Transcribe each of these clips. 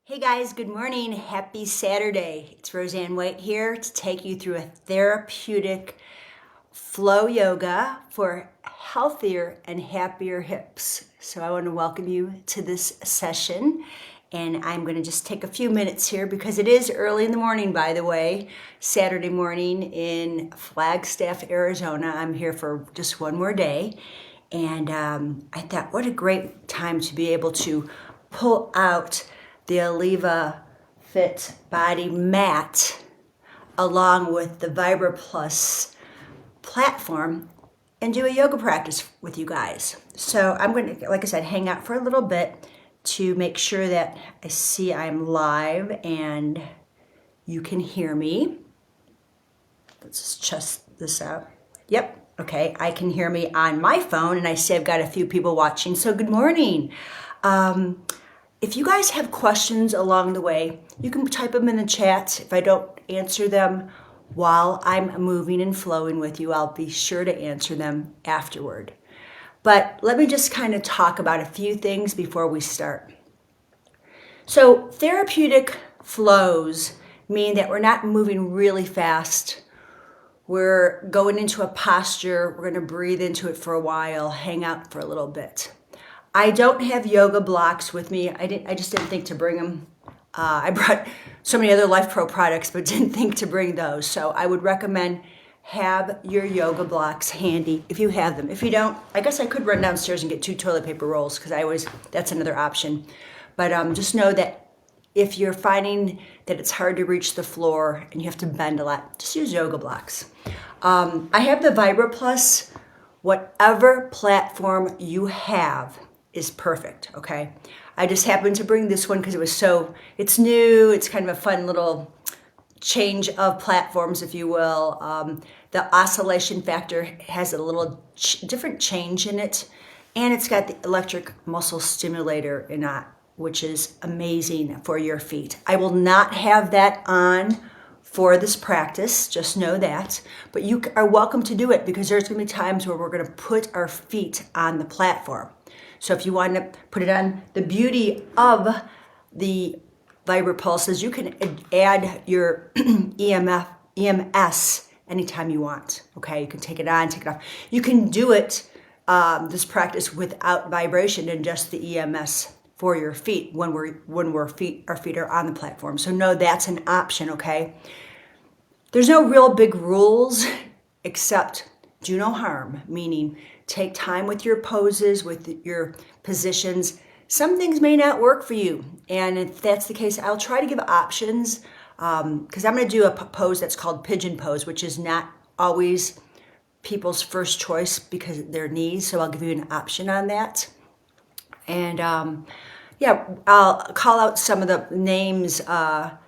Hey guys, good morning. Happy Saturday. It's Roseann White here to take you through a therapeutic flow yoga for healthier and happier hips. So I want to welcome you to this session. And I'm going to just take a few minutes here because it is early in the morning, by the way, Saturday morning in Flagstaff, Arizona. I'm here for just one more day. And I thought, what a great time to be able to pull out the Allevabody Fit body mat along with the Vibra Plus platform and do a yoga practice with you guys. So I'm going to, like I said, hang out for a little bit to make sure that I see I'm live and you can hear me. Let's just test this out. Yep, okay, I can hear me on my phone and I see I've got a few people watching, so good morning. If you guys have questions along the way, you can type them in the chat. If I don't answer them while I'm moving and flowing with you, I'll be sure to answer them afterward. But let me just kind of talk about a few things before we start. So therapeutic flows mean that we're not moving really fast. We're going into a posture, we're going to breathe into it for a while, hang out for a little bit. I don't have yoga blocks with me. I just didn't think to bring them. I brought so many other Lifepro products, but didn't think to bring those. So I would recommend have your yoga blocks handy if you have them. If you don't, I guess I could run downstairs and get 2 toilet paper rolls because that's another option. But just know that if you're finding that it's hard to reach the floor and you have to bend a lot, just use yoga blocks. I have the Vibra Plus. Whatever platform you have is perfect, okay? I just happened to bring this one because it's new, it's kind of a fun little change of platforms, if you will. The oscillation factor has a little different change in it, and it's got the electric muscle stimulator in it, which is amazing for your feet. I will not have that on for this practice, just know that. But you are welcome to do it because there's gonna be times where we're gonna put our feet on the platform. So if you want to put it on, the beauty of the Vibra Pulses, you can add your EMS anytime you want, okay? You can take it on, take it off. You can do it, this practice without vibration and just the EMS for your feet when our feet are on the platform. So no, that's an option, okay? There's no real big rules except do no harm, meaning take time with your poses, with your positions. Some things may not work for you. And if that's the case, I'll try to give options because I'm going to do a pose that's called pigeon pose, which is not always people's first choice because of their knees. So I'll give you an option on that. And I'll call out some of the names, the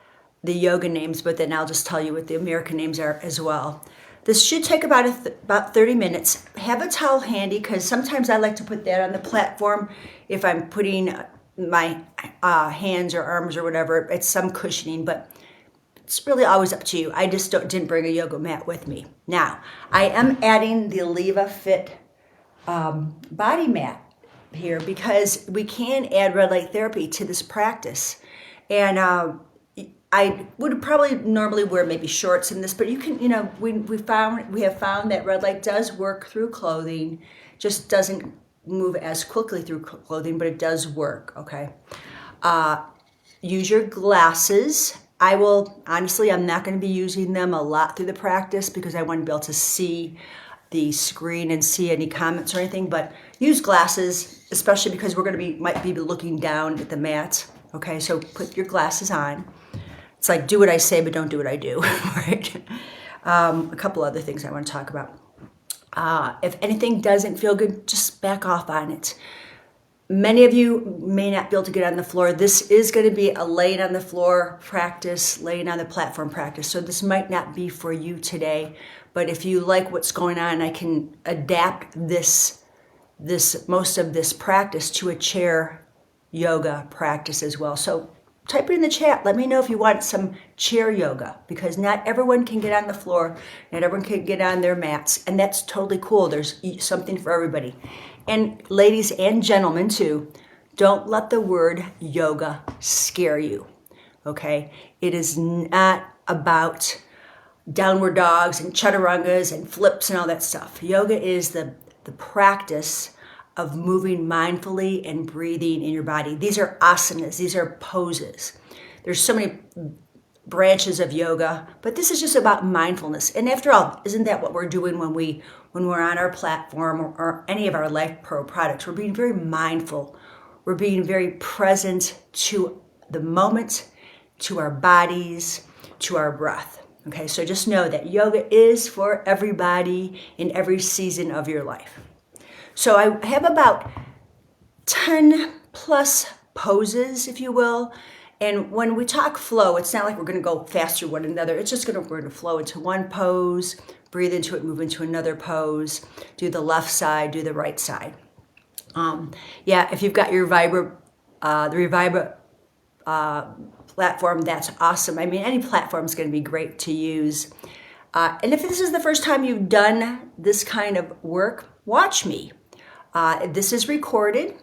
yoga names, but then I'll just tell you what the American names are as well. This should take about 30 minutes. Have a towel handy because sometimes I like to put that on the platform if I'm putting my hands or arms or whatever. It's some cushioning, but it's really always up to you. I just didn't bring a yoga mat with me. Now, I am adding the Allevabody Fit body mat here because we can add red light therapy to this practice. And I would probably normally wear maybe shorts in this, but you can, we have found that red light does work through clothing, just doesn't move as quickly through clothing, but it does work, okay? Use your glasses. I'm not going to be using them a lot through the practice because I want to be able to see the screen and see any comments or anything, but use glasses, especially because might be looking down at the mat, okay? So put your glasses on. It's like, do what I say, but don't do what I do, right? A couple other things I want to talk about. If anything doesn't feel good, just back off on it. Many of you may not be able to get on the floor. This is going to be a laying on the floor practice, laying on the platform practice. So this might not be for you today, but if you like what's going on, I can adapt most of this practice to a chair yoga practice as well. So type it in the chat. Let me know if you want some chair yoga because not everyone can get on the floor. Not everyone can get on their mats. And that's totally cool. There's something for everybody. And ladies and gentlemen too, Don't let the word yoga scare you, okay? It is not about downward dogs and chaturangas and flips and all that stuff. Yoga is the practice of moving mindfully and breathing in your body. These are asanas, these are poses. There's so many branches of yoga, but this is just about mindfulness. And after all, isn't that what we're doing when we're on our platform or any of our Lifepro products? We're being very mindful. We're being very present to the moment, to our bodies, to our breath. Okay, so just know that yoga is for everybody in every season of your life. So I have about 10 plus poses, if you will. And when we talk flow, it's not like we're going to go fast through one another. It's just we're going to flow into one pose, breathe into it, move into another pose, do the left side, do the right side. If you've got your the Revibra platform, that's awesome. I mean, any platform is going to be great to use. And if this is the first time you've done this kind of work, watch me. This is recorded.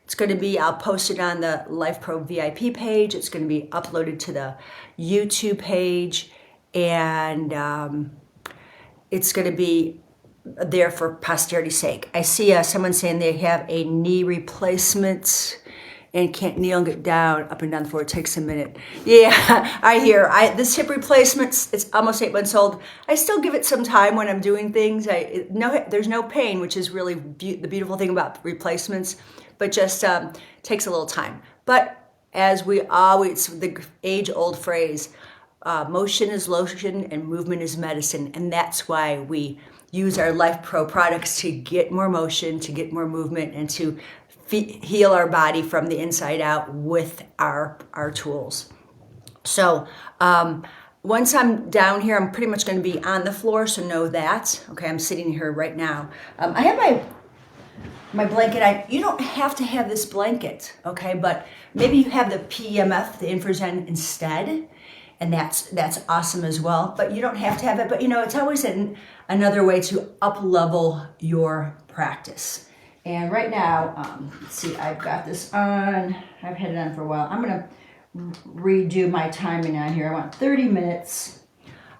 It's going to be, I'll post it on the Lifepro VIP page. It's going to be uploaded to the YouTube page. And it's going to be there for posterity's sake. I see someone saying they have a knee replacement and can't kneel and get down, up and down the floor. It takes a minute. Yeah, I hear. This hip replacement, it's almost 8 months old. I still give it some time when I'm doing things. There's no pain, which is really the beautiful thing about replacements, but just takes a little time. But as we always, the age-old phrase, motion is lotion and movement is medicine. And that's why we use our Lifepro products to get more motion, to get more movement, and to heal our body from the inside out with our tools. So once I'm down here, I'm pretty much going to be on the floor, so know that. Okay, I'm sitting here right now. I have my blanket. You don't have to have this blanket, okay? But maybe you have the PEMF, the Infrazen instead, and that's awesome as well. But you don't have to have it. But it's always another way to up-level your practice. And right now, let's see, I've got this on. I've had it on for a while. I'm going to redo my timing on here. I want 30 minutes.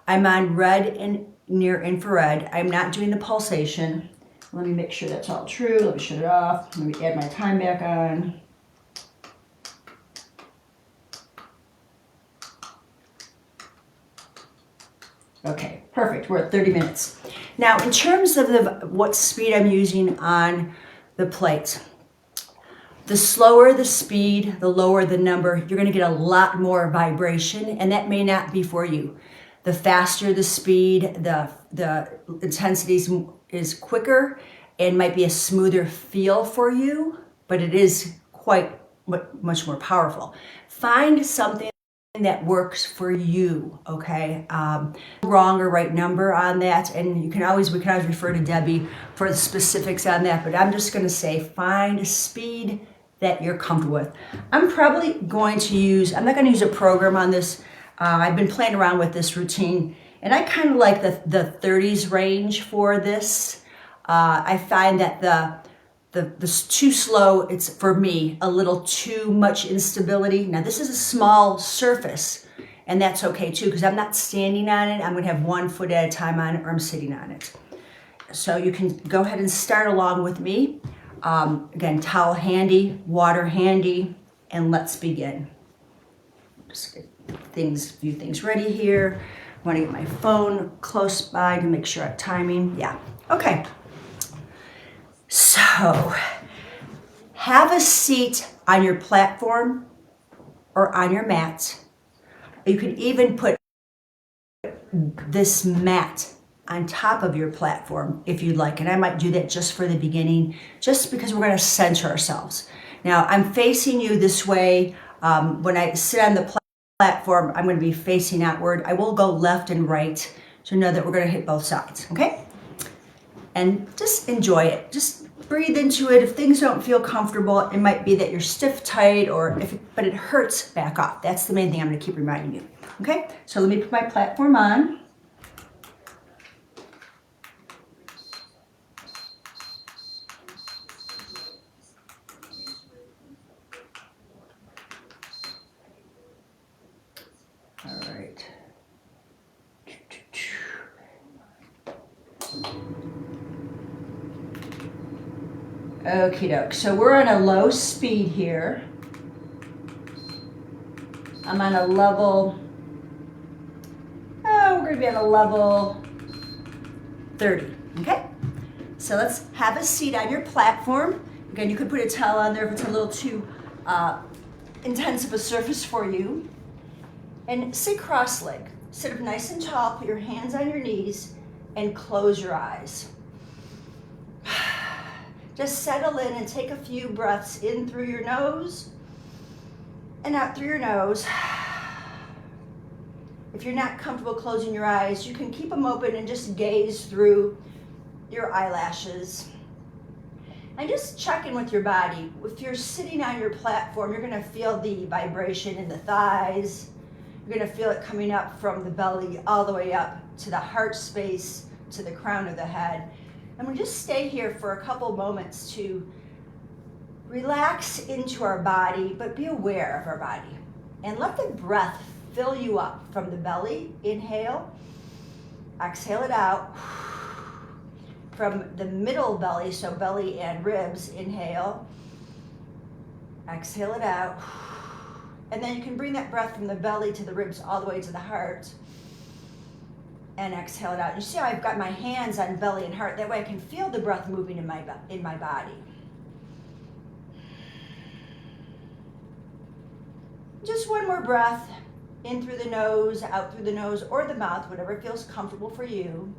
I'm on red and near infrared. I'm not doing the pulsation. Let me make sure that's all true. Let me shut it off. Let me add my time back on. Okay, perfect. We're at 30 minutes. Now, in terms of what speed I'm using on the plate, the slower the speed, the lower the number, you're going to get a lot more vibration, and that may not be for you. The faster the speed, the intensity is quicker and might be a smoother feel for you, but it is quite much more powerful. Find something that works for you, okay? Wrong or right number on that, and we can always refer to Debbie for the specifics on that, but I'm just going to say find a speed that you're comfortable with. I'm probably going to I'm not going to use a program on this. I've been playing around with this routine, and I kind of like the 30s range for this. I find that the too slow, it's for me a little too much instability. Now this is a small surface, and that's okay too, because I'm not standing on it. I'm going to have 1 foot at a time on it, or I'm sitting on it. So you can go ahead and start along with me. Again, towel handy, water handy, and let's begin. Just get few things ready here. I want to get my phone close by to make sure I'm timing. Yeah, okay. So, have a seat on your platform or on your mat. You can even put this mat on top of your platform if you'd like. And I might do that just for the beginning, just because we're going to center ourselves. Now, I'm facing you this way. When I sit on the platform, I'm going to be facing outward. I will go left and right to know that we're going to hit both sides, okay? And just enjoy it. Just breathe into it. If things don't feel comfortable, it might be that you're stiff, tight, but it hurts, back off. That's the main thing I'm going to keep reminding you. Okay? So let me put my platform on. Okie doke. So we're on a low speed here. I'm on a level, we're going to be on a level 30. Okay? So let's have a seat on your platform. Again, you could put a towel on there if it's a little too intense of a surface for you. And sit cross-legged. Sit up nice and tall, put your hands on your knees, and close your eyes. Just settle in and take a few breaths in through your nose and out through your nose. If you're not comfortable closing your eyes, you can keep them open and just gaze through your eyelashes. And just check in with your body. If you're sitting on your platform, you're going to feel the vibration in the thighs. You're going to feel it coming up from the belly all the way up to the heart space, to the crown of the head. And we just stay here for a couple moments to relax into our body, but be aware of our body. And let the breath fill you up from the belly. Inhale. Exhale it out. From the middle belly, so belly and ribs, inhale. Exhale it out. And then you can bring that breath from the belly to the ribs all the way to the heart. And exhale it out. You see how I've got my hands on belly and heart. That way I can feel the breath moving in my body. Just one more breath. In through the nose, out through the nose, or the mouth, whatever feels comfortable for you.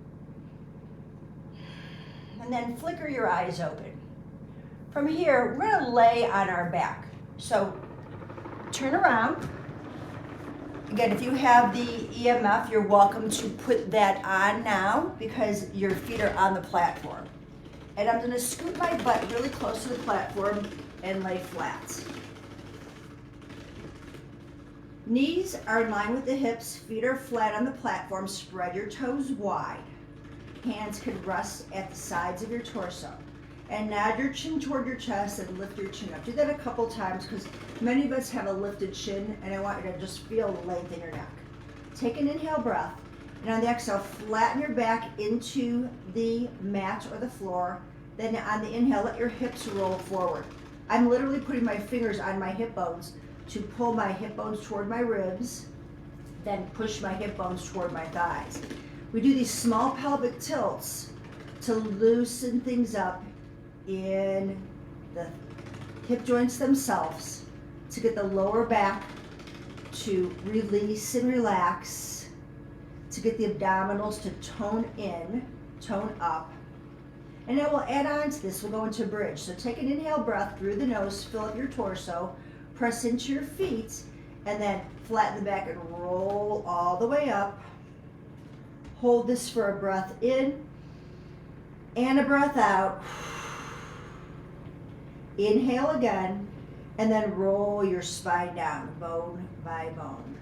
And then flicker your eyes open. From here, we're going to lay on our back. So turn around. Again, if you have the EMF, you're welcome to put that on now because your feet are on the platform. And I'm going to scoot my butt really close to the platform and lay flat. Knees are in line with the hips, feet are flat on the platform, spread your toes wide. Hands can rest at the sides of your torso. And nod your chin toward your chest and lift your chin up. Do that a couple times because many of us have a lifted chin and I want you to just feel the length in your neck. Take an inhale breath and on the exhale, flatten your back into the mat or the floor. Then on the inhale, let your hips roll forward. I'm literally putting my fingers on my hip bones to pull my hip bones toward my ribs, then push my hip bones toward my thighs. We do these small pelvic tilts to loosen things up in the hip joints themselves, to get the lower back to release and relax, to get the abdominals to tone in, tone up. And then we'll add on to this, we'll go into bridge. So take an inhale breath through the nose, fill up your torso, press into your feet, and then flatten the back and roll all the way up. Hold this for a breath in and a breath out. Inhale again, and then roll your spine down, bone by bone.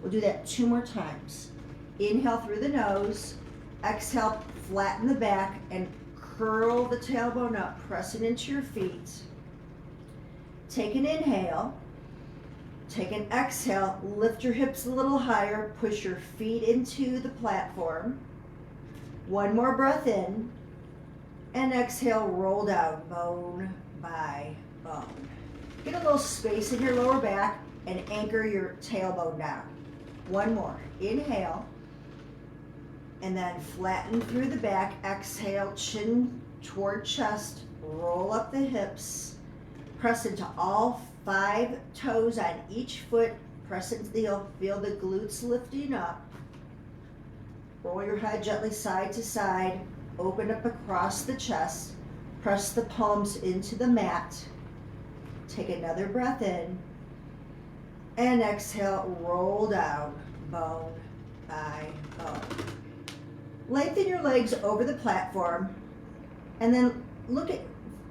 We'll do that 2 more times. Inhale through the nose, exhale, flatten the back, and curl the tailbone up, press it into your feet. Take an inhale, take an exhale, lift your hips a little higher, push your feet into the platform. 1 more breath in, and exhale, roll down, bone by bone. Get a little space in your lower back and anchor your tailbone down. 1 more, inhale, and then flatten through the back, exhale, chin toward chest, roll up the hips, press into all 5 toes on each foot, press into the heel, feel the glutes lifting up. Roll your head gently side to side, open up across the chest, press the palms into the mat. Take another breath in, and exhale, roll down, bone by bone. Lengthen your legs over the platform, and then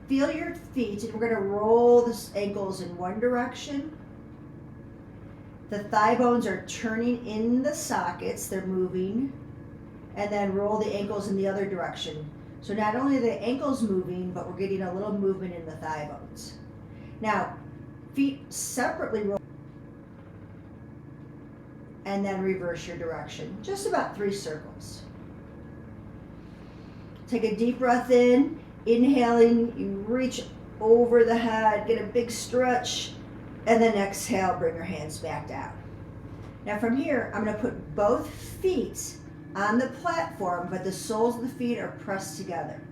feel your feet, and we're going to roll the ankles in one direction. The thigh bones are turning in the sockets, they're moving, and then roll the ankles in the other direction. So not only are the ankles moving, but we're getting a little movement in the thigh bones. Now, feet separately roll, and then reverse your direction. Just about 3 circles. Take a deep breath in, Inhaling, you reach over the head, get a big stretch, and then exhale, bring your hands back down. Now from here, I'm going to put both feet on the platform, but the soles of the feet are pressed together.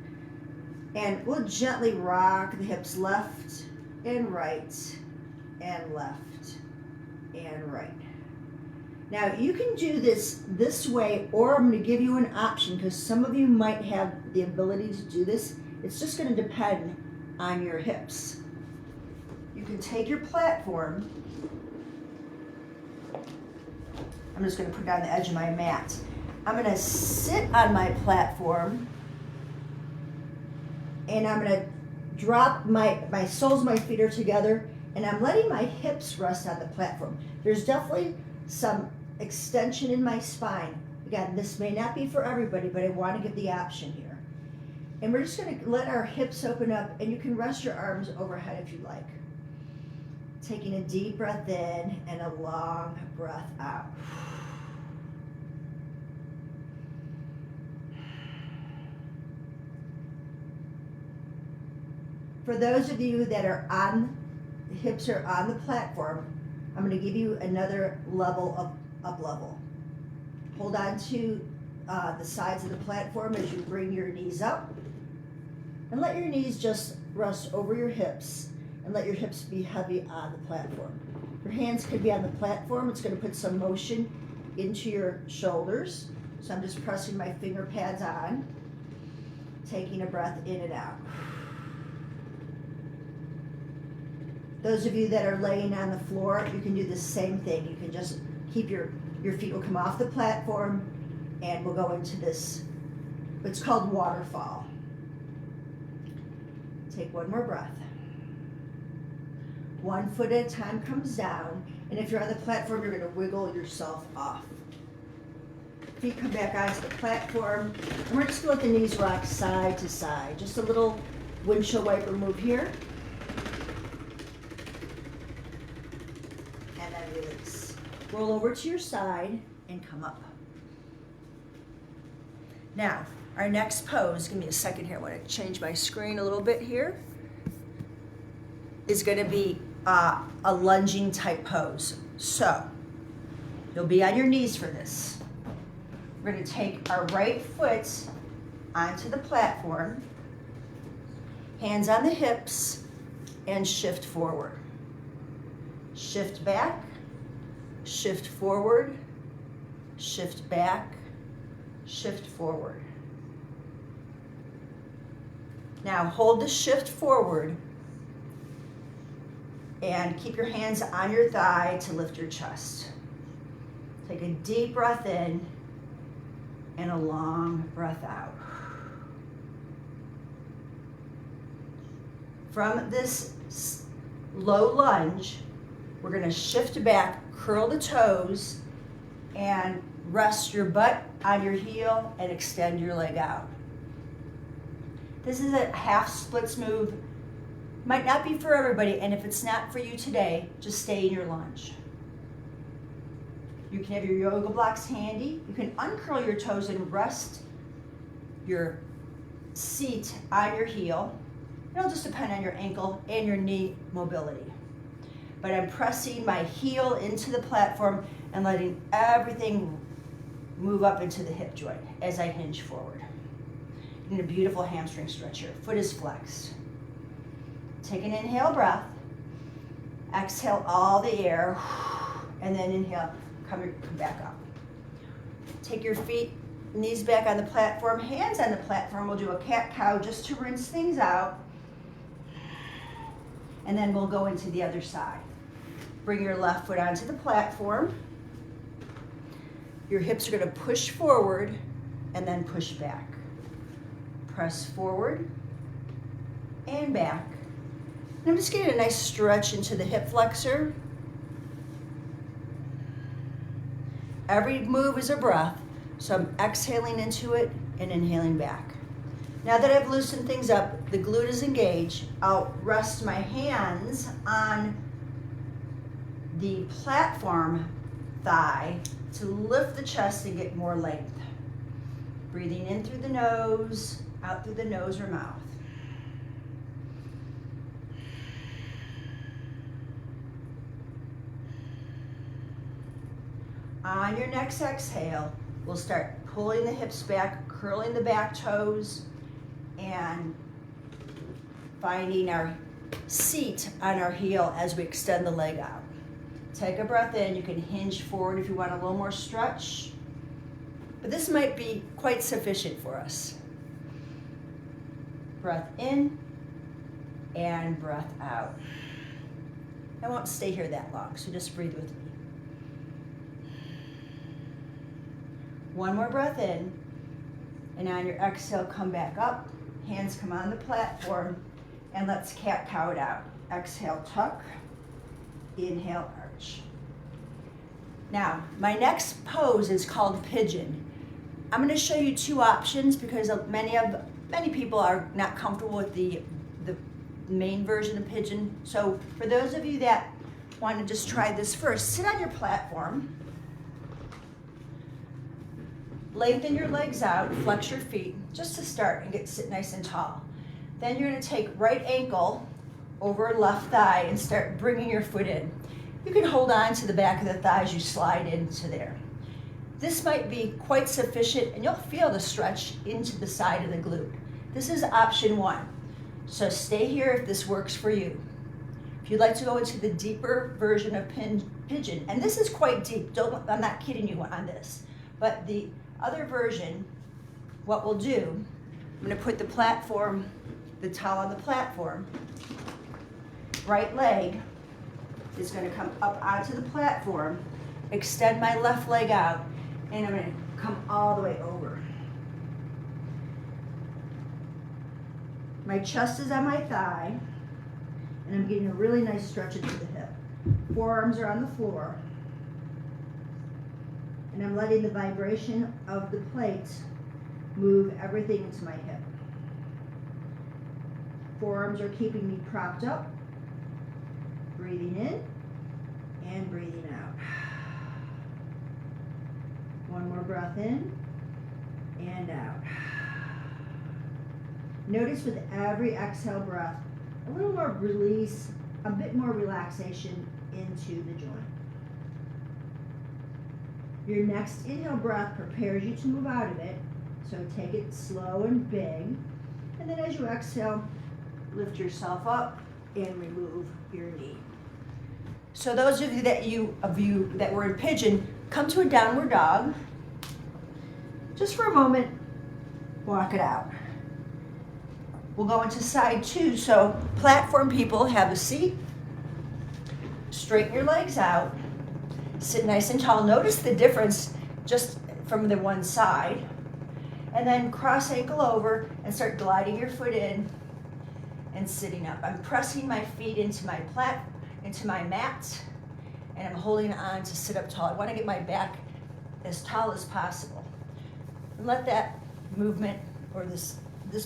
And we'll gently rock the hips left and right, and left and right. Now you can do this way, or I'm going to give you an option because some of you might have the ability to do this. It's just going to depend on your hips. You can take your platform. I'm just going to put it on the edge of my mat. I'm going to sit on my platform, and I'm going to drop my soles of my feet are together, and I'm letting my hips rest on the platform. There's definitely some extension in my spine. Again, this may not be for everybody, but I want to give the option here. And we're just going to let our hips open up, and you can rest your arms overhead if you like. Taking a deep breath in and a long breath out. For those of you that are on, the hips are on the platform, I'm going to give you another level of up level. Hold on to the sides of the platform as you bring your knees up. And let your knees just rest over your hips, and let your hips be heavy on the platform. Your hands could be on the platform. It's going to put some motion into your shoulders. So I'm just pressing my finger pads on, taking a breath in and out. Those of you that are laying on the floor, you can do the same thing. You can just keep your feet will come off the platform, and we'll go into this, it's called waterfall. Take one more breath. One foot at a time comes down, and if you're on the platform, you're going to wiggle yourself off. Feet come back onto the platform, and we're just going to let the knees rock side to side. Just a little windshield wiper move here. And then release. Roll over to your side and come up. Now, our next pose, give me a second here, I want to change my screen a little bit here, is going to be a lunging type pose. So, you'll be on your knees for this. We're going to take our right foot onto the platform, hands on the hips, and shift forward. Shift back, shift forward, shift back, shift forward. Now hold the shift forward and keep your hands on your thigh to lift your chest. Take a deep breath in and a long breath out. From this low lunge, we're going to shift back, curl the toes, and rest your butt on your heel and extend your leg out. This is a half splits move. Might not be for everybody, and if it's not for you today, just stay in your lunge. You can have your yoga blocks handy. You can uncurl your toes and rest your seat on your heel. It'll just depend on your ankle and your knee mobility. But I'm pressing my heel into the platform and letting everything move up into the hip joint as I hinge forward. And a beautiful hamstring stretch here. Foot is flexed. Take an inhale breath. Exhale all the air. And then inhale, come back up. Take your feet, knees back on the platform, hands on the platform. We'll do a cat-cow just to rinse things out. And then we'll go into the other side. Bring your left foot onto the platform. Your hips are going to push forward and then push back. Press forward and back. And I'm just getting a nice stretch into the hip flexor. Every move is a breath, so I'm exhaling into it and inhaling back. Now that I've loosened things up, the glute is engaged, I'll rest my hands on the platform thigh to lift the chest and get more length. Breathing in through the nose, out through the nose or mouth. On your next exhale, we'll start pulling the hips back, curling the back toes, and finding our seat on our heel as we extend the leg out. Take a breath in. You can hinge forward if you want a little more stretch, but this might be quite sufficient for us. Breath in and breath out. I won't stay here that long, so just breathe with me. One more breath in, and on your exhale, come back up. Hands come on the platform, and let's cat-cow it out. Exhale, tuck. Inhale, arch. Now, my next pose is called pigeon. I'm going to show you two options because many people are not comfortable with the main version of pigeon. So for those of you that want to just try this first, sit on your platform. Lengthen your legs out, flex your feet, just to start and sit nice and tall. Then you're going to take right ankle over left thigh and start bringing your foot in. You can hold on to the back of the thigh as you slide into there. This might be quite sufficient, and you'll feel the stretch into the side of the glute. This is option one. So stay here if this works for you. If you'd like to go into the deeper version of pigeon, and this is quite deep, I'm not kidding you on this, but the other version, what we'll do, I'm going to put the towel on the platform. Right leg is going to come up onto the platform, extend my left leg out, and I'm going to come all the way over. My chest is on my thigh, and I'm getting a really nice stretch into the hip. Forearms are on the floor, and I'm letting the vibration of the plate move everything into my hip. Forearms are keeping me propped up. Breathing in and breathing out. One more breath in and out. Notice with every exhale breath, a little more release, a bit more relaxation into the joint. Your next inhale breath prepares you to move out of it, so take it slow and big. And then as you exhale, lift yourself up and remove your knee. So those of you that were in pigeon, come to a downward dog. Just for a moment, walk it out. We'll go into side two. So platform people, have a seat. Straighten your legs out. Sit nice and tall. Notice the difference just from the one side. And then cross ankle over and start gliding your foot in and sitting up. I'm pressing my feet into my mat, and I'm holding on to sit up tall. I want to get my back as tall as possible. And let that movement or this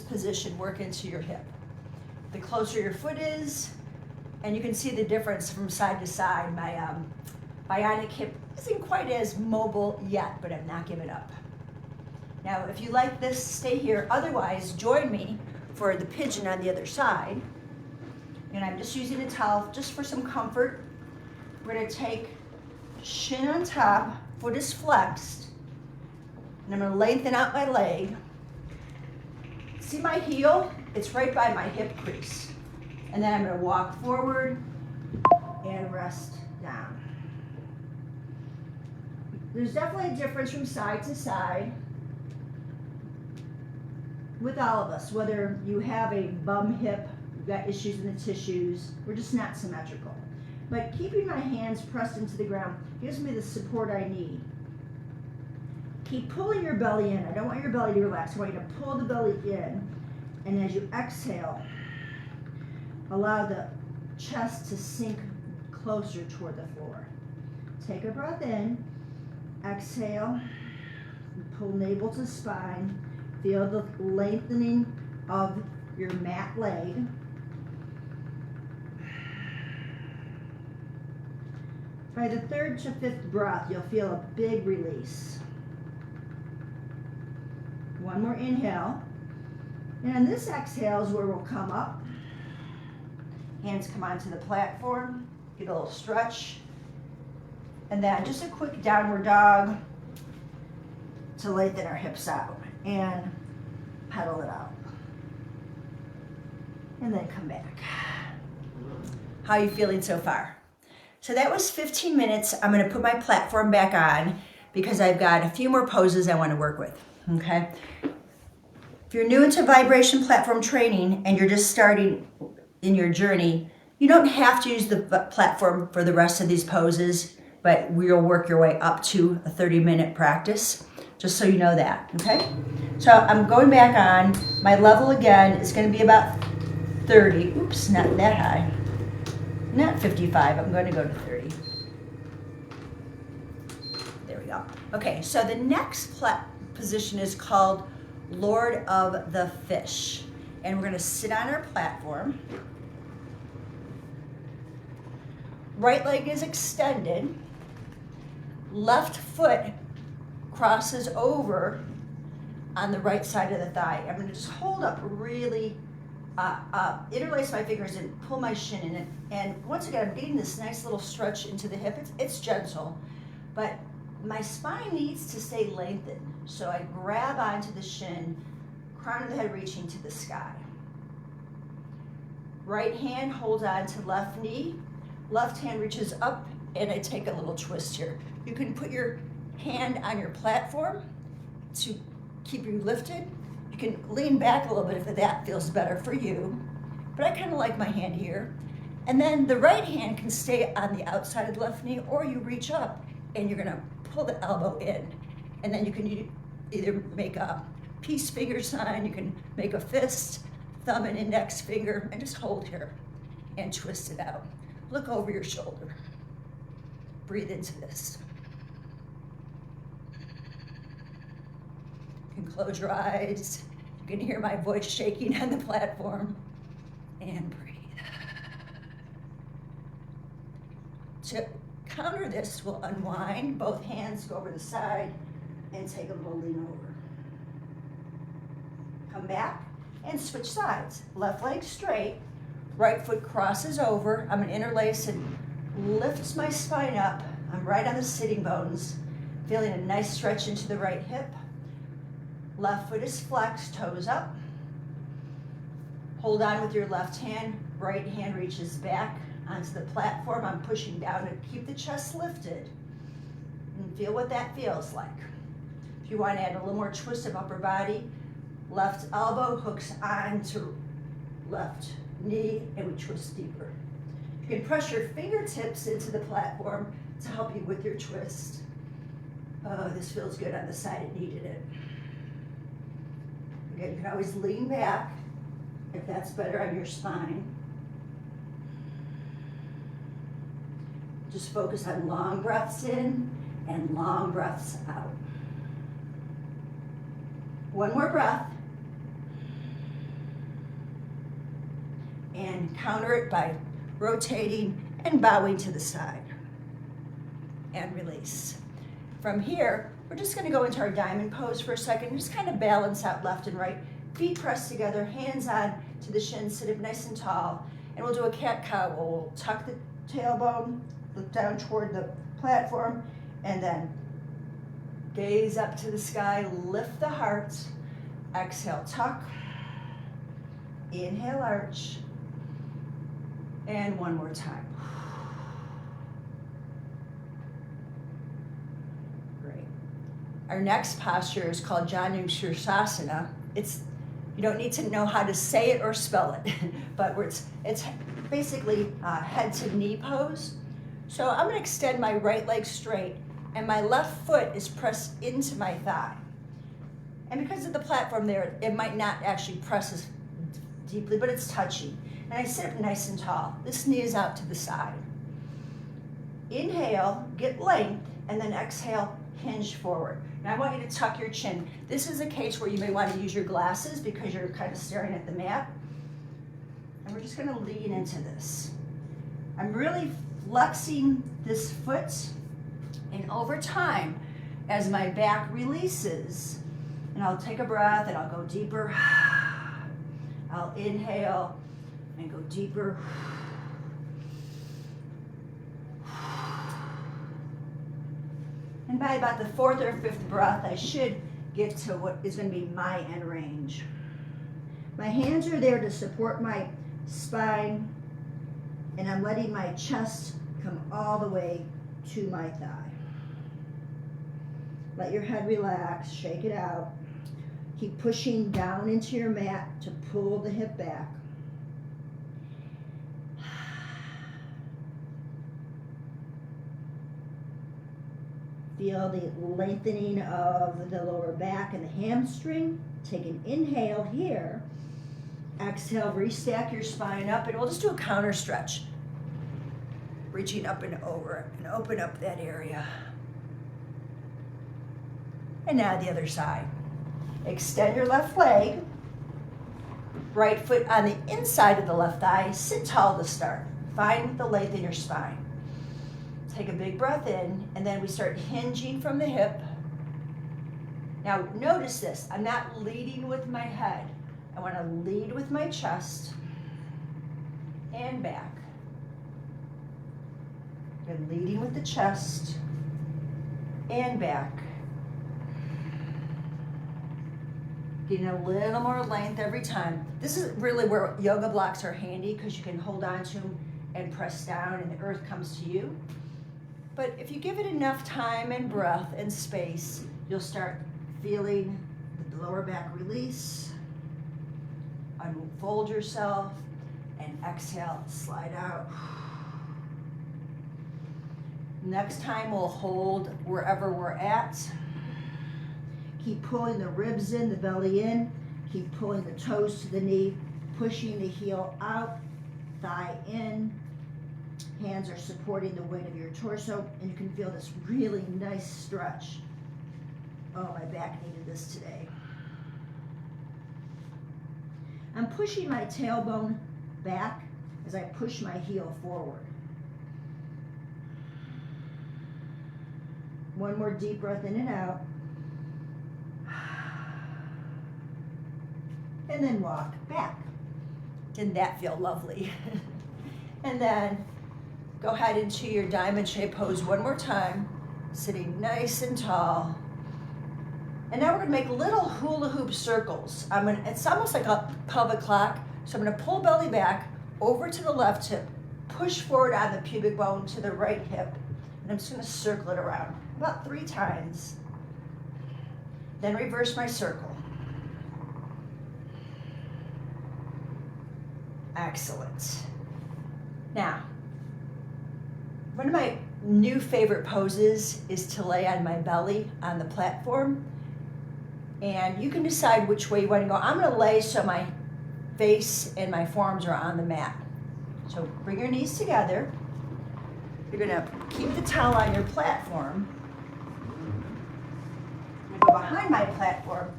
position work into your hip. The closer your foot is, and you can see the difference from side to side. My bionic hip isn't quite as mobile yet, but I'm not giving up. Now, if you like this, stay here. Otherwise, join me for the pigeon on the other side. And I'm just using a towel just for some comfort. We're going to take shin on top, foot is flexed, and I'm going to lengthen out my leg. See my heel? It's right by my hip crease. And then I'm going to walk forward and rest down. There's definitely a difference from side to side with all of us, whether you have a bum hip, you've got issues in the tissues, we're just not symmetrical. But keeping my hands pressed into the ground gives me the support I need. Keep pulling your belly in. I don't want your belly to relax. I want you to pull the belly in. And as you exhale, allow the chest to sink closer toward the floor. Take a breath in. Exhale. Pull navel to spine. Feel the lengthening of your mat leg. By the third to fifth breath, you'll feel a big release. One more inhale. And this exhale is where we'll come up. Hands come onto the platform. Get a little stretch. And then just a quick downward dog to lengthen our hips out and pedal it out. And then come back. How are you feeling so far? So that was 15 minutes. I'm gonna put my platform back on because I've got a few more poses I wanna work with, okay? If you're new into vibration platform training and you're just starting in your journey, you don't have to use the platform for the rest of these poses, but we'll work your way up to a 30-minute practice, just so you know that, okay? So I'm going back on. My level again is gonna be about 30. Oops, not that high. Not 55, I'm going to go to 30. There we go. Okay, so the next position is called Lord of the Fish. And we're going to sit on our platform. Right leg is extended. Left foot crosses over on the right side of the thigh. I'm going to just hold up really interlace my fingers and pull my shin in it. And once again, I'm getting this nice little stretch into the hip. It's gentle, but my spine needs to stay lengthened. So I grab onto the shin, crown of the head reaching to the sky. Right hand holds on to left knee. Left hand reaches up, and I take a little twist here. You can put your hand on your platform to keep you lifted. You can lean back a little bit if that feels better for you, but I kind of like my hand here. And then the right hand can stay on the outside of the left knee, or you reach up and you're gonna pull the elbow in. And then you can either make a peace finger sign, you can make a fist, thumb and index finger, and just hold here and twist it out. Look over your shoulder. Breathe into this. You can close your eyes. You can hear my voice shaking on the platform. And breathe. To counter this, we'll unwind. Both hands go over the side and take a little lean over. Come back and switch sides. Left leg straight. Right foot crosses over. I'm going to interlace and lift my spine up. I'm right on the sitting bones. Feeling a nice stretch into the right hip. Left foot is flexed, toes up. Hold on with your left hand. Right hand reaches back onto the platform. I'm pushing down to keep the chest lifted. And feel what that feels like. If you want to add a little more twist of upper body, left elbow hooks onto left knee and we twist deeper. You can press your fingertips into the platform to help you with your twist. Oh, this feels good on the side it needed it. Again, you can always lean back if that's better on your spine. Just focus on long breaths in and long breaths out. One more breath. And counter it by rotating and bowing to the side. And release. From here, we're just going to go into our diamond pose for a second. Just kind of balance out left and right. Feet pressed together, hands on to the shins, sit up nice and tall. And we'll do a cat-cow. We'll tuck the tailbone, look down toward the platform, and then gaze up to the sky, lift the heart. Exhale, tuck. Inhale, arch. And one more time. Great. Our next posture is called Janu Sirsasana. You don't need to know how to say it or spell it, but it's basically head to knee pose. So I'm going to extend my right leg straight, and my left foot is pressed into my thigh. And because of the platform there, it might not actually press as deeply, but it's touching. And I sit up nice and tall. This knee is out to the side. Inhale, get length, and then exhale, hinge forward. Now I want you to tuck your chin. This is a case where you may want to use your glasses because you're kind of staring at the mat. And we're just going to lean into this. I'm really flexing this foot, and over time, as my back releases, and I'll take a breath and I'll go deeper. I'll inhale and go deeper. And by about the 4th or 5th breath, I should get to what is going to be my end range. My hands are there to support my spine, and I'm letting my chest come all the way to my thigh. Let your head relax, shake it out. Keep pushing down into your mat to pull the hip back. Feel the lengthening of the lower back and the hamstring. Take an inhale here. Exhale, restack your spine up, and we'll just do a counter stretch. Reaching up and over and open up that area. And now the other side. Extend your left leg. Right foot on the inside of the left thigh. Sit tall to start. Find the length in your spine. Take a big breath in, and then we start hinging from the hip. Now notice this, I'm not leading with my head. I want to lead with my chest and back. And leading with the chest and back. Getting a little more length every time. This is really where yoga blocks are handy because you can hold on to them and press down and the earth comes to you. But if you give it enough time and breath and space, you'll start feeling the lower back release. Unfold yourself and exhale, slide out. Next time we'll hold wherever we're at. Keep pulling the ribs in, the belly in. Keep pulling the toes to the knee, pushing the heel out, thigh in. Hands are supporting the weight of your torso, and you can feel this really nice stretch. Oh, my back needed this today. I'm pushing my tailbone back as I push my heel forward. One more deep breath in and out. And then walk back. Didn't that feel lovely? And then go ahead into your diamond shape pose one more time, sitting nice and tall. And now we're gonna make little hula hoop circles. It's almost like a pelvic clock. So I'm gonna pull belly back over to the left hip, push forward on the pubic bone to the right hip, and I'm just gonna circle it around about 3 times. Then reverse my circle. Excellent. Now, one of my new favorite poses is to lay on my belly on the platform. And you can decide which way you want to go. I'm going to lay so my face and my forearms are on the mat. So bring your knees together. You're going to keep the towel on your platform. I'm going to go behind my platform,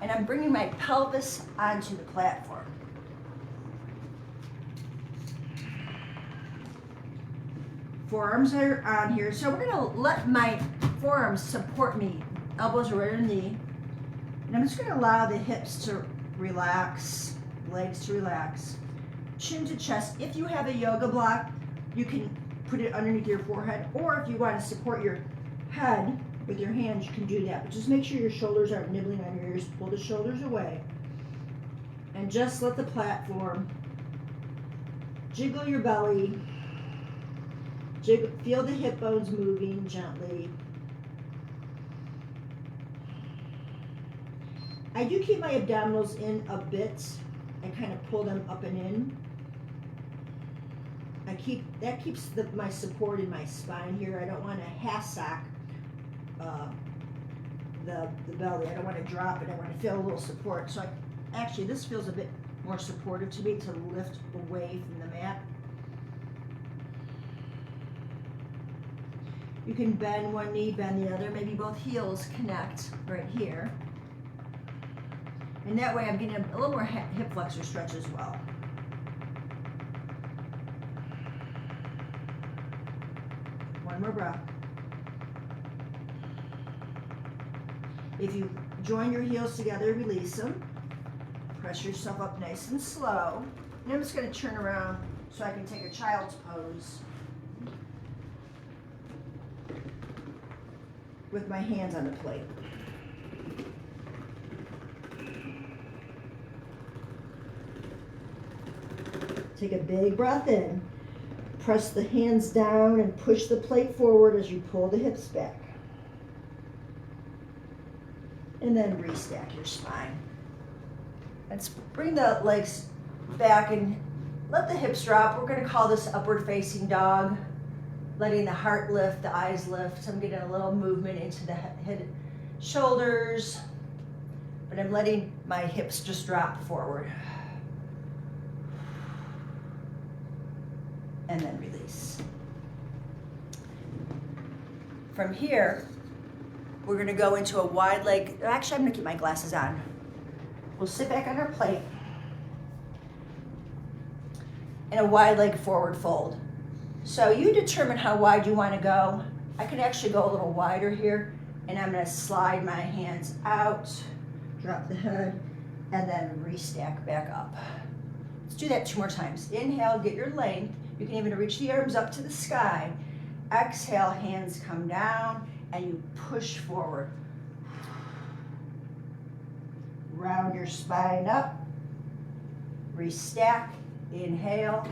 and I'm bringing my pelvis onto the platform. Forearms are on here. So we're going to let my forearms support me. Elbows are right on the knee. And I'm just going to allow the hips to relax, legs to relax. Chin to chest. If you have a yoga block, you can put it underneath your forehead. Or if you want to support your head with your hands, you can do that. But just make sure your shoulders aren't nibbling on your ears. Pull the shoulders away. And just let the platform jiggle your belly. Feel the hip bones moving gently. I do keep my abdominals in a bit and kind of pull them up and in. That keeps my support in my spine here. I don't want to hassock the belly. I don't want to drop it. I want to feel a little support. So actually this feels a bit more supportive to me to lift away from the mat. You can bend one knee, bend the other. Maybe both heels connect right here. And that way I'm getting a little more hip flexor stretch as well. One more breath. If you join your heels together, release them. Press yourself up nice and slow. And I'm just going to turn around so I can take a child's pose. with my hands on the plate. Take a big breath in. Press the hands down and push the plate forward as you pull the hips back. And then restack your spine. Let's bring the legs back and let the hips drop. We're going to call this upward facing dog. Letting the heart lift, the eyes lift. I'm getting a little movement into the head, shoulders, but I'm letting my hips just drop forward. And then release. From here, we're going to go into a wide leg. Actually, I'm going to keep my glasses on. We'll sit back on our plate in a wide leg forward fold. So you determine how wide you want to go. I could actually go a little wider here, and I'm going to slide my hands out, drop the head, and then restack back up. Let's do that 2 more times. Inhale, get your length. You can even reach the arms up to the sky. Exhale, hands come down, and you push forward. Round your spine up. Restack. Inhale.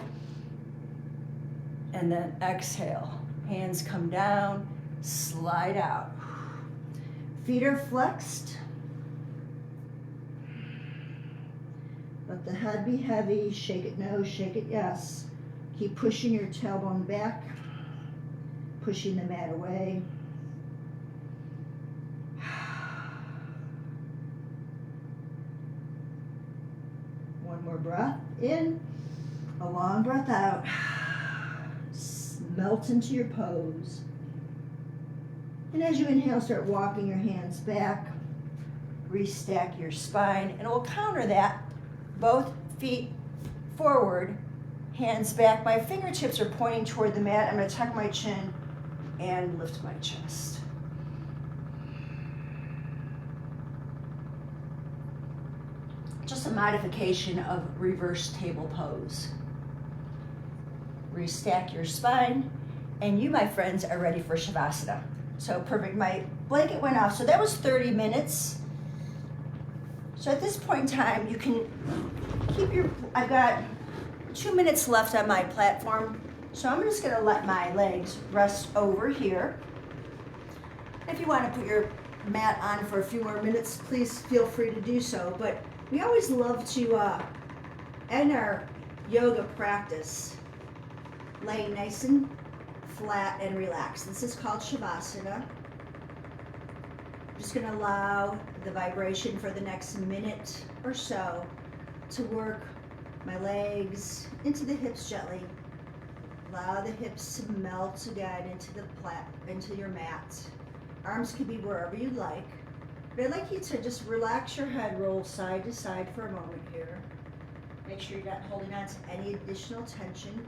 And then exhale. Hands come down, slide out. Feet are flexed. Let the head be heavy. Shake it no, shake it yes. Keep pushing your tailbone back, pushing the mat away. One more breath in, a long breath out. Melt into your pose. And as you inhale, start walking your hands back. Restack your spine, and we'll counter that. Both feet forward, hands back. My fingertips are pointing toward the mat. I'm going to tuck my chin and lift my chest. Just a modification of reverse table pose. Restack your spine, and you, my friends, are ready for Savasana. So perfect. My blanket went off, so that was 30 minutes. So at this point in time, you can keep your, I've got 2 minutes left on my platform, so I'm just going to let my legs rest over here. If you want to put your mat on for a few more minutes, please feel free to do so. But we always love to end our yoga practice laying nice and flat and relaxed. This is called Savasana. I'm just going to allow the vibration for the next minute or so to work my legs into the hips gently. Allow the hips to melt again into your mat. Arms can be wherever you'd like. But I'd like you to just relax your head, roll side to side for a moment here. Make sure you're not holding on to any additional tension.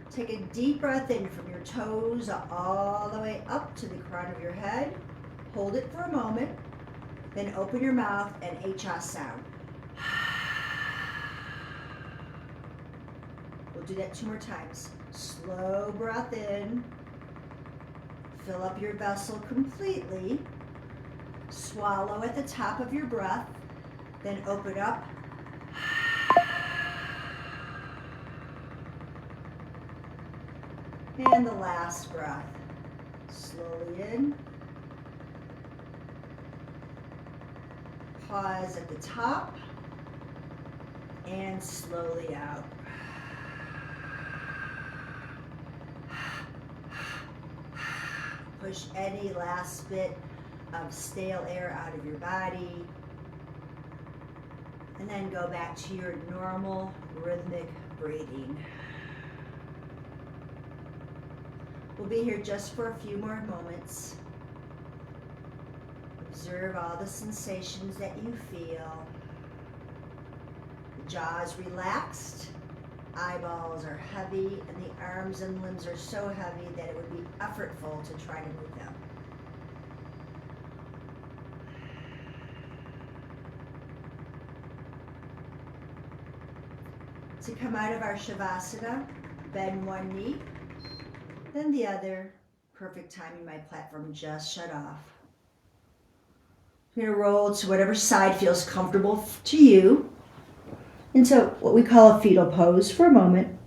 Take a deep breath in from your toes all the way up to the crown of your head. Hold it for a moment. Then open your mouth and H-ah sound. We'll do that 2 more times. Slow breath in. Fill up your vessel completely. Swallow at the top of your breath. Then open up. And the last breath. Slowly in. Pause at the top. And slowly out. Push any last bit of stale air out of your body. And then go back to your normal rhythmic breathing. We'll be here just for a few more moments. Observe all the sensations that you feel. The jaw is relaxed. Eyeballs are heavy, and the arms and limbs are so heavy that it would be effortful to try to move them. To come out of our Savasana, bend one knee, then the other, Perfect timing, my platform just shut off. You're gonna roll to whatever side feels comfortable to you into what we call a fetal pose for a moment.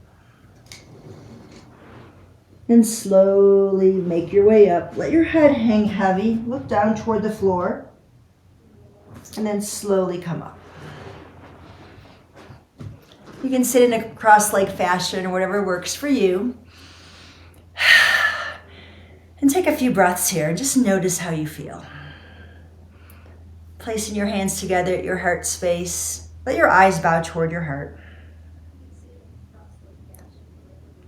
And slowly make your way up. Let your head hang heavy. Look down toward the floor. And then slowly come up. You can sit in a cross-leg fashion or whatever works for you. And take a few breaths here and just notice how you feel. Placing your hands together at your heart space. Let your eyes bow toward your heart.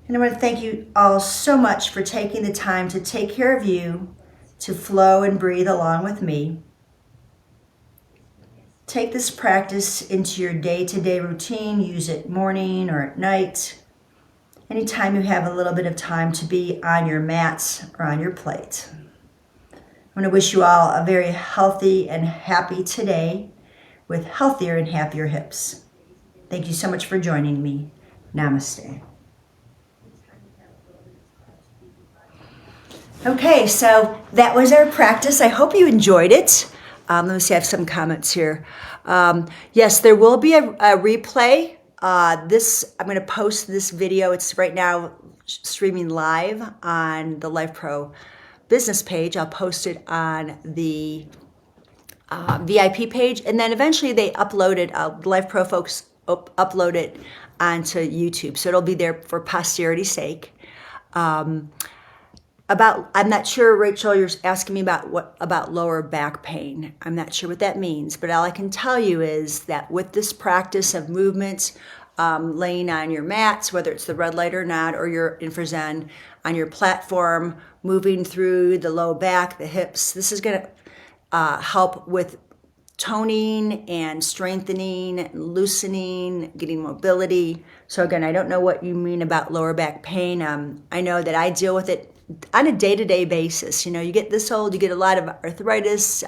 And I want to thank you all so much for taking the time to take care of you, to flow and breathe along with me. Take this practice into your day-to-day routine. Use it morning or at night. Anytime you have a little bit of time to be on your mats or on your plate. I want to wish you all a very healthy and happy today with healthier and happier hips. Thank you so much for joining me. Namaste. Okay, so that was our practice. I hope you enjoyed it. Let me see, I have some comments here. Yes, there will be a replay. I'm going to post this video. It's right now streaming live on the Lifepro business page. I'll post it on the VIP page, and then eventually they upload it. The Lifepro folks upload it onto YouTube, so it'll be there for posterity's sake. I'm not sure, Rachel, you're asking me about lower back pain. I'm not sure what that means, but all I can tell you is that with this practice of movement, laying on your mats, whether it's the red light or not, or your Infrazen on your platform, moving through the low back, the hips, this is going to help with toning and strengthening, loosening, getting mobility. So again, I don't know what you mean about lower back pain. I know that I deal with it on a day-to-day basis. You know, you get this old, you get a lot of arthritis,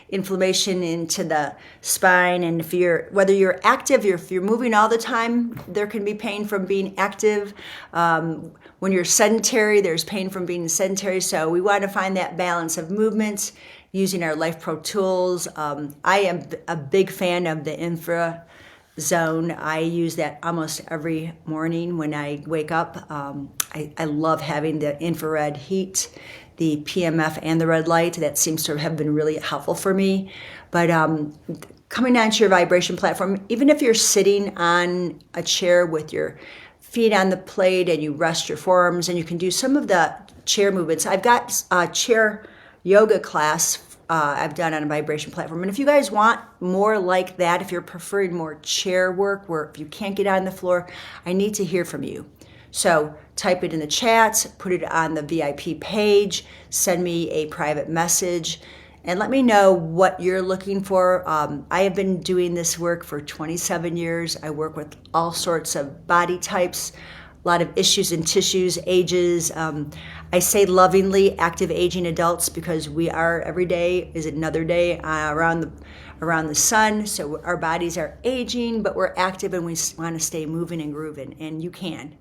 inflammation into the spine, and whether you're active or if you're moving all the time, there can be pain from being active. When you're sedentary, there's pain from being sedentary. So we want to find that balance of movement using our Lifepro tools. I am a big fan of the Infrazen. I use that almost every morning when I wake up. I love having the infrared heat, the PMF and the red light. That seems to have been really helpful for me. But coming onto your vibration platform, even if you're sitting on a chair with your feet on the plate and you rest your forearms, and you can do some of the chair movements. I've got a chair yoga class I've done on a vibration platform. And if you guys want more like that, if you're preferring more chair work where if you can't get on the floor, I need to hear from you. So type it in the chat, put it on the VIP page, send me a private message, and let me know what you're looking for. I have been doing this work for 27 years. I work with all sorts of body types, a lot of issues and tissues, ages. I say lovingly active aging adults because we are, every day is another day around the sun. So our bodies are aging, but we're active and we want to stay moving and grooving. And you can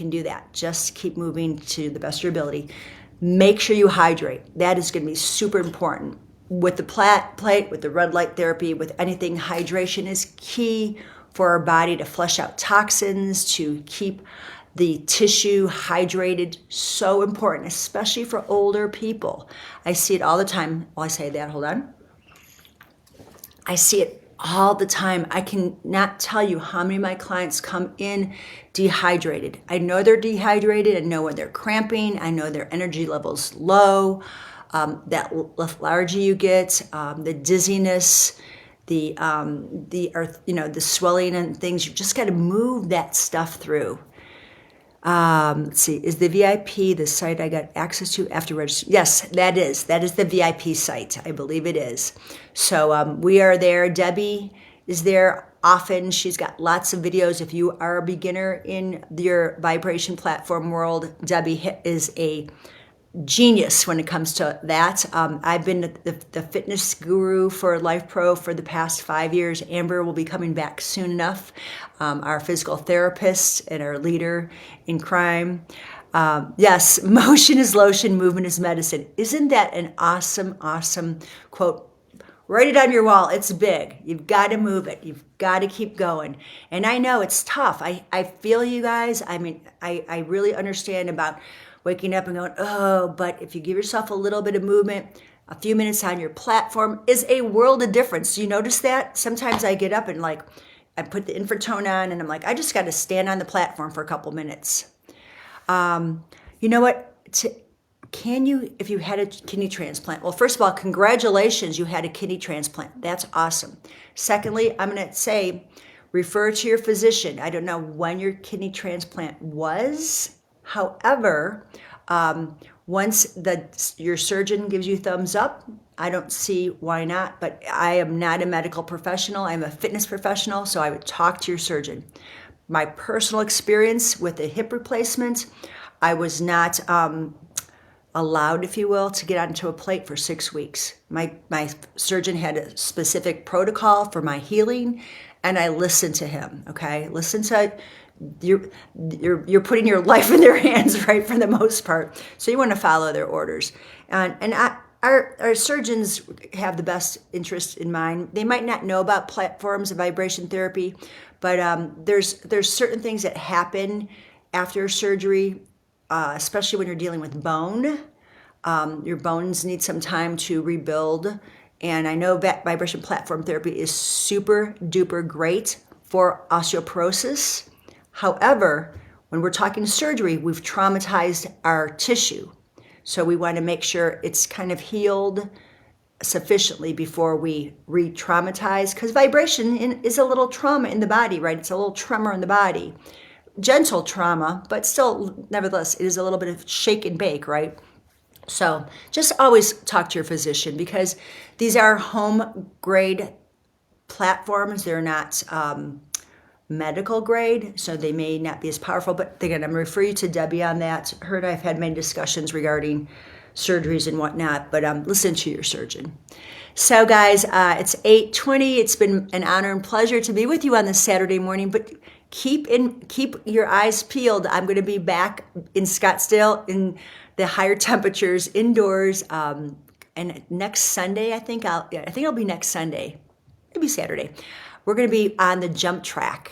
do that. Just keep moving to the best of your ability. Make sure you hydrate. That is going to be super important. With the plate, with the red light therapy, with anything, hydration is key for our body to flush out toxins, to keep the tissue hydrated. So important, especially for older people. I see it all the time. Oh, I say that, hold on. I see it all the time. I cannot tell you how many of my clients come in dehydrated. I know they're dehydrated. I know when they're cramping. I know their energy level's low. That lethargy you get, the dizziness, the swelling and things. You just got to move that stuff through. Let's see, is the VIP the site I got access to after registering? Yes, that is the VIP site. I believe it is. So we are there. Debbie is there often. She's got lots of videos. If you are a beginner in your vibration platform world, Debbie is a genius when it comes to that. I've been the fitness guru for Lifepro for the past 5 years. Amber will be coming back soon enough, our physical therapist and our leader in crime. Yes, motion is lotion, movement is medicine. Isn't that an awesome, awesome quote? Write it on your wall. It's big. You've got to move it. You've got to keep going. And I know it's tough. I feel you guys. I mean, I really understand about waking up and going, oh, but if you give yourself a little bit of movement, a few minutes on your platform is a world of difference. Do you notice that? Sometimes I get up and like, I put the Infraton on and I'm like, I just got to stand on the platform for a couple minutes. You know what? If you had a kidney transplant? Well, first of all, congratulations, you had a kidney transplant. That's awesome. Secondly, I'm going to say, refer to your physician. I don't know when your kidney transplant was. However, once your surgeon gives you thumbs up, I don't see why not, but I am not a medical professional. I'm a fitness professional, so I would talk to your surgeon. My personal experience with a hip replacement, I was not allowed, if you will, to get onto a plate for 6 weeks. My surgeon had a specific protocol for my healing, and I listened to him. Okay, listen to you're putting your life in their hands, right, for the most part. So you want to follow their orders, and our surgeons have the best interest in mind. They might not know about platforms of vibration therapy, but there's certain things that happen after surgery, especially when you're dealing with bone. Your bones need some time to rebuild. And I know that vibration platform therapy is super duper great for osteoporosis. However, when we're talking surgery, we've traumatized our tissue. So we want to make sure it's kind of healed sufficiently before we re-traumatize, because vibration is a little trauma in the body, right? It's a little tremor in the body. Gentle trauma, but still, nevertheless, it is a little bit of shake and bake, right? So just always talk to your physician, because these are home grade platforms. They're not medical grade, so they may not be as powerful. But again, I'm going to refer you to Debbie on that. Her and I have had many discussions regarding surgeries and whatnot, but listen to your surgeon. So guys, it's 8:20. It's been an honor and pleasure to be with you on this Saturday morning, but keep your eyes peeled. I'm going to be back in Scottsdale in the higher temperatures indoors, and next Sunday, I think it'll be next Sunday, maybe Saturday. We're going to be on the jump track.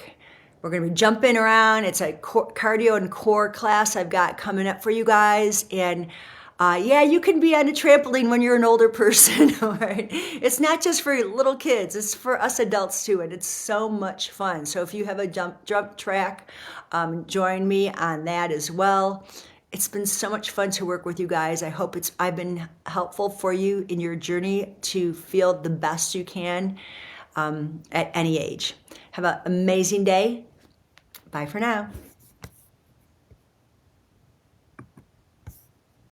We're going to be jumping around. It's a cardio and core class I've got coming up for you guys, and yeah, you can be on a trampoline when you're an older person. All right, it's not just for little kids; it's for us adults too, and it's so much fun. So if you have a jump track, join me on that as well. It's been so much fun to work with you guys. I hope I've been helpful for you in your journey to feel the best you can at any age. Have an amazing day. Bye for now.